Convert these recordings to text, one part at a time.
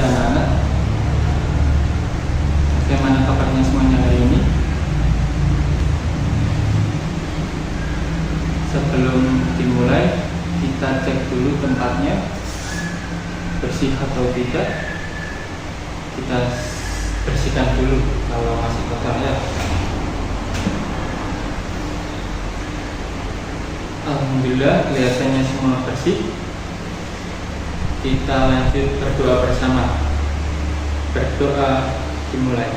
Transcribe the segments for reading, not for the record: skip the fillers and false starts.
ya anak-anak, bagaimana kabarnya semuanya hari ini? Sebelum dimulai, kita cek dulu tempatnya bersih atau tidak. Kita bersihkan dulu kalau masih kotor ya. Alhamdulillah kelihatannya semua bersih. Kita lanjut berdoa bersama. Berdoa dimulai.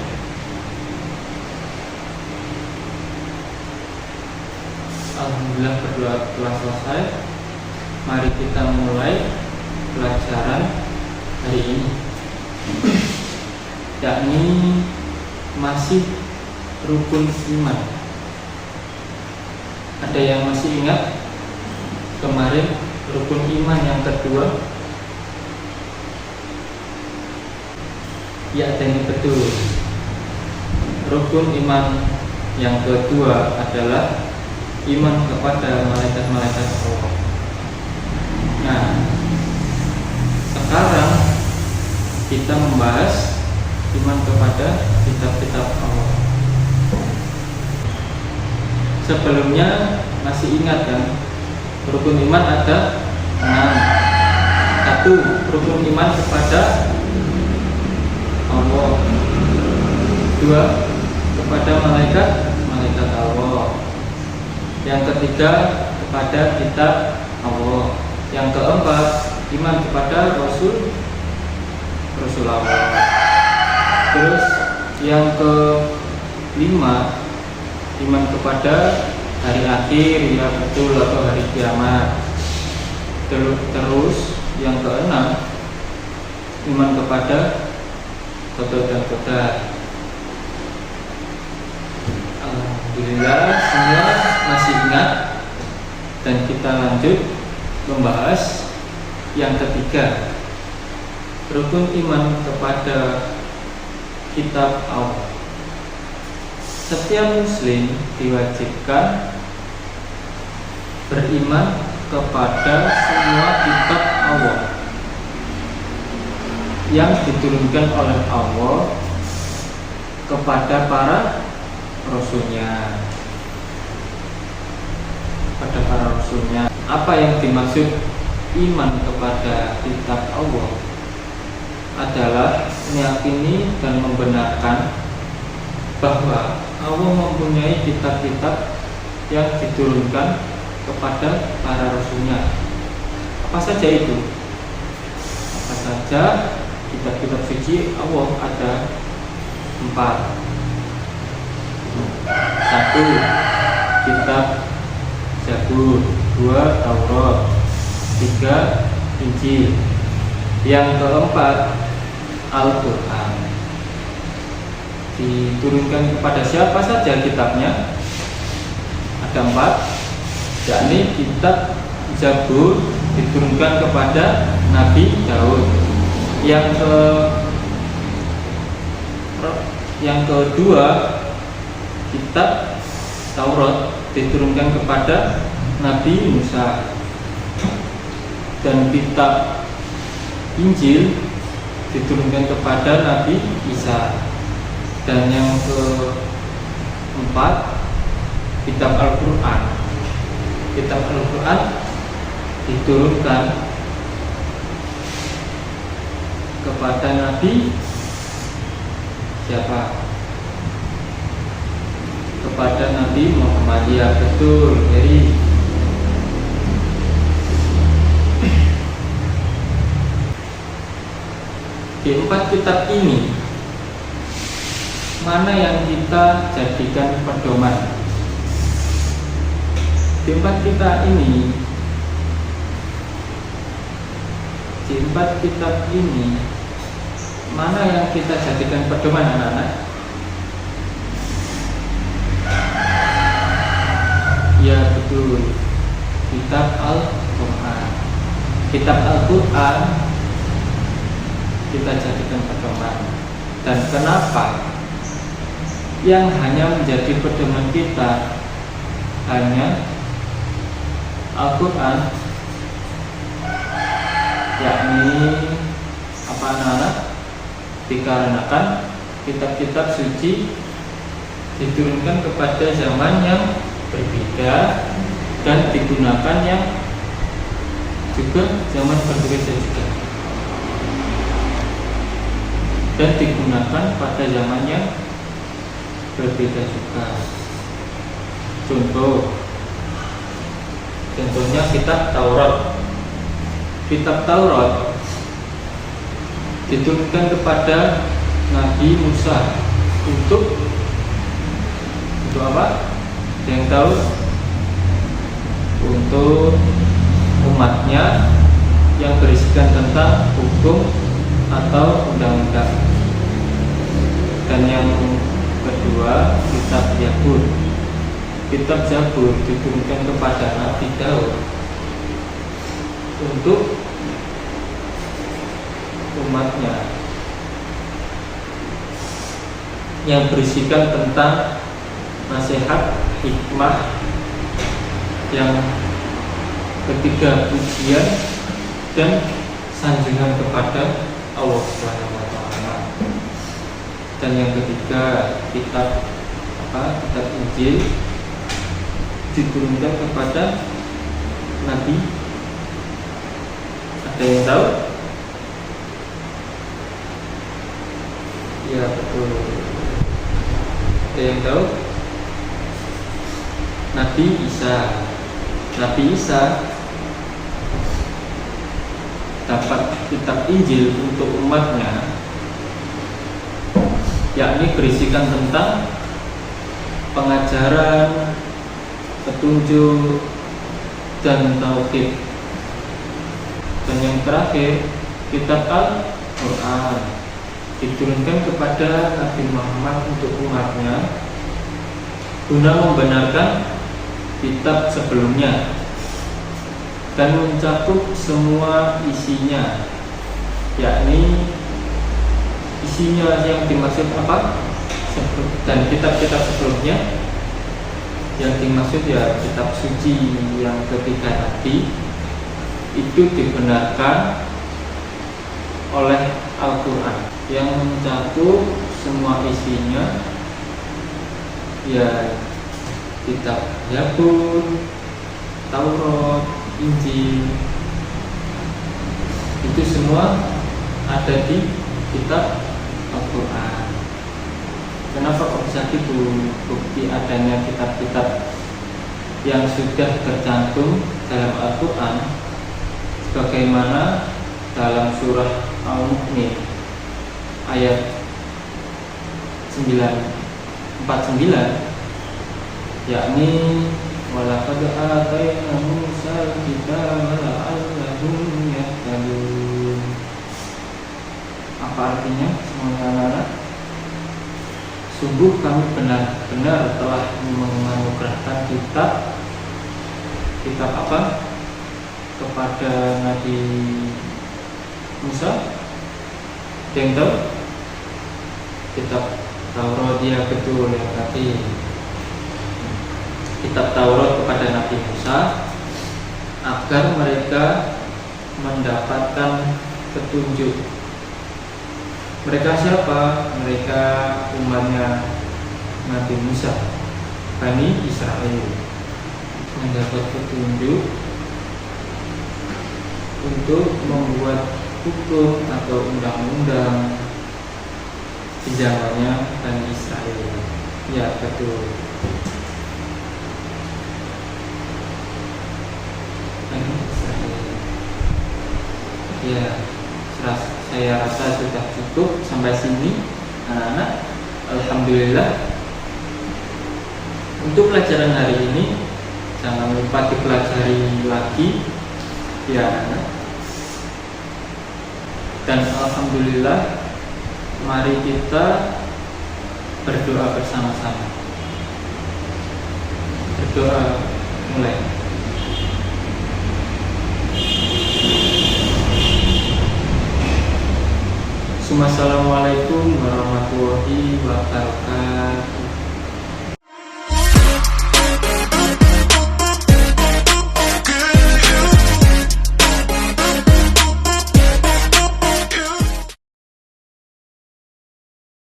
Alhamdulillah berdoa telah selesai. Mari kita mulai pelajaran hari ini, yakni masih rukun iman. Ada yang masih ingat kemarin rukun iman yang kedua? Ya, ini betul. Rukun iman yang kedua adalah iman kepada malaikat-malaikat Allah. Nah, sekarang kita membahas iman kepada kitab-kitab Allah. Sebelumnya masih ingat kan? Rukun iman ada 6. 1. Rukun iman kepada Allah. 2. Kepada malaikat Allah. Yang ketiga kepada kitab Allah. Yang keempat iman kepada Rasul Allah. Terus yang kelima iman kepada hari akhir, ya betul, atau hari kiamat. Terus yang keenam iman kepada qada dan qadar. Alhamdulillah semua masih ingat, dan kita lanjut membahas yang ketiga, rukun iman kepada kitab Allah. Setiap muslim diwajibkan beriman kepada semua kitab Allah yang diturunkan oleh Allah kepada para rasulnya. Pada para rasulnya. Apa yang dimaksud iman kepada kitab Allah adalah meyakini dan membenarkan bahwa Allah mempunyai kitab-kitab yang diturunkan kepada para rasulnya. Apa saja itu? Apa saja kitab-kitab suci Allah? Ada 4. 1. Kitab Zabur. 2. Taurat. 3. Injil. Yang keempat Al-Quran. Diturunkan kepada siapa saja kitabnya? Ada 4, yakni kitab Zabur diturunkan kepada Nabi Daud. Yang kedua kitab Taurat diturunkan kepada Nabi Musa, dan kitab Injil diturunkan kepada Nabi Isa. Dan yang keempat kitab Al-Quran. Kitab Al-Quran diturunkan kepada Nabi siapa? Kepada Nabi Muhammad. Ya betul. Jadi di 4 kitab ini, mana yang kita jadikan pedoman? Di 4 kitab ini, mana yang kita jadikan pedoman, anak-anak? Ya betul, kitab Al-Quran. Kitab Al-Quran kita jadikan pedoman. Dan kenapa yang hanya menjadi pedoman kita hanya Al-Quran, yakni apa anak-anak? dikarenakan kitab-kitab suci diturunkan kepada zaman yang berbeda dan digunakan yang juga zaman berbeda juga, dan digunakan pada zaman yang berbeda juga. Contohnya kitab Taurat. Kitab Taurat diturunkan kepada Nabi Musa untuk apa? Yang tahu? Untuk umatnya, yang berisikan tentang hukum atau undang-undang. Dan yang kedua, kitab Zabur. Kitab Zabur diturunkan kepada Nabi Daud untuk umatnya, yang berisikan tentang nasihat, hikmah, yang ketiga pujian dan sanjungan kepada Allah Subhanahu wa taala. Dan yang ketiga kitab Injil diturunkan kepada Nabi. Ada yang tahu? Ya, betul. Ada yang tahu? Nabi Isa dapat kitab Injil untuk umatnya, yakni berisikan tentang pengajaran, petunjuk, dan tauhid. Dan yang terakhir, kitab Al-Quran diturunkan kepada Nabi Muhammad untuk umatnya guna membenarkan kitab sebelumnya dan mencakup semua isinya, yakni isinya yang dimaksud apa? Dan kitab-kitab sebelumnya yang dimaksud ya kitab suci yang ketiga tadi itu dibenarkan oleh Al-Quran yang mencakup semua isinya, ya kitab Zabur, Taurat, Injil, itu semua ada di kitab Al-Quran. Kenapa kok bisa gitu? Bukti adanya kitab-kitab yang sudah tercantum dalam Al-Quran, sebagaimana dalam surah Al-Mu'min ayat 49, yakni walaqad atayna Musa al-kitaba la'allahum yahtadun. Apa artinya semuanya anak-anak? Sungguh kami benar-benar telah menganugerahkan kitab apa? Kepada Nabi Musa. Yang tahu? Kitab Taurat, ya betul ya tadi. Kitab Taurat kepada Nabi Musa agar mereka mendapatkan petunjuk. Mereka siapa? Mereka umatnya Nabi Musa, Bani Israel, mendapat petunjuk untuk membuat hukum atau undang-undang di zamannya Bani Israel. Ya betul. Bani Israel. Ya, saya rasa sudah cukup sampai sini anak-anak. Alhamdulillah. Untuk pelajaran hari ini jangan lupa dipelajari lagi ya anak-anak. Dan alhamdulillah, mari kita berdoa bersama-sama. Berdoa mulai. Assalamualaikum warahmatullahi wabarakatuh.